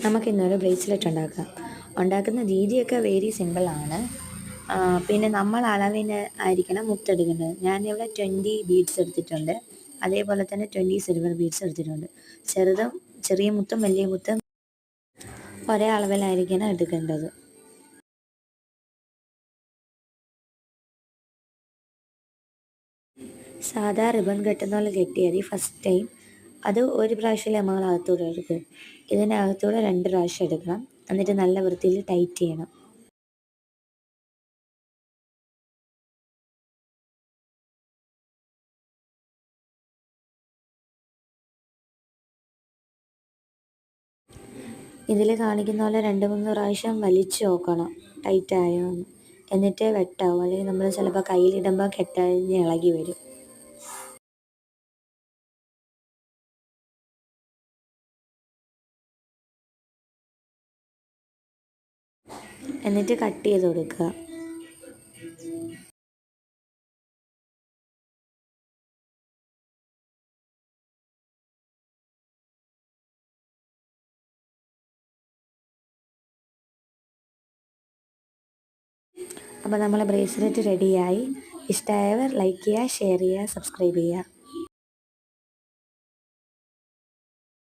നമുക്കിന്നൊരു ബ്രേസ്ലെറ്റ് ഉണ്ടാക്കാം. ഉണ്ടാക്കുന്ന രീതിയൊക്കെ വെരി സിമ്പിളാണ്. പിന്നെ നമ്മൾ അളവിന് ആയിരിക്കണം മുത്തെടുക്കേണ്ടത്. ഞാനിവിടെ 20 ബീഡ്സ് എടുത്തിട്ടുണ്ട്. അതേപോലെ തന്നെ 20 സിൽവർ ബീഡ്സ് എടുത്തിട്ടുണ്ട്. ചെറിയ മുത്തും വലിയ മുത്തും ഒരേ അളവിലായിരിക്കണം എടുക്കേണ്ടത്. സാധാ റിബൺ കെട്ടുന്ന പോലെ കെട്ടിയാൽ മതി ഫസ്റ്റ് ടൈം. അത് ഒരു പ്രാവശ്യമല്ലേ നമ്മൾ അകത്തൂടെ എടുക്കുക. ഇതിനകത്തൂടെ 2 പ്രാവശ്യം എടുക്കണം. എന്നിട്ട് നല്ല വൃത്തിയിൽ ടൈറ്റ് ചെയ്യണം. ഇതിൽ കാണിക്കുന്ന പോലെ 2-3 പ്രാവശ്യം വലിച്ചു നോക്കണം ടൈറ്റായോ എന്ന്. എന്നിട്ട് വെട്ടാവും, അല്ലെങ്കിൽ നമ്മൾ ചിലപ്പോൾ കയ്യിലിടുമ്പോൾ കെട്ടഴിഞ്ഞ് ഇളകി വരും. എന്നിട്ട് കട്ട് ചെയ്ത് കൊടുക്കുക. അപ്പോൾ നമ്മളെ ബ്രേസ്ലെറ്റ് റെഡിയായി. ഇഷ്ടമായവർ ലൈക്ക് ചെയ്യുക, ഷെയർ ചെയ്യുക, സബ്സ്ക്രൈബ് ചെയ്യുക.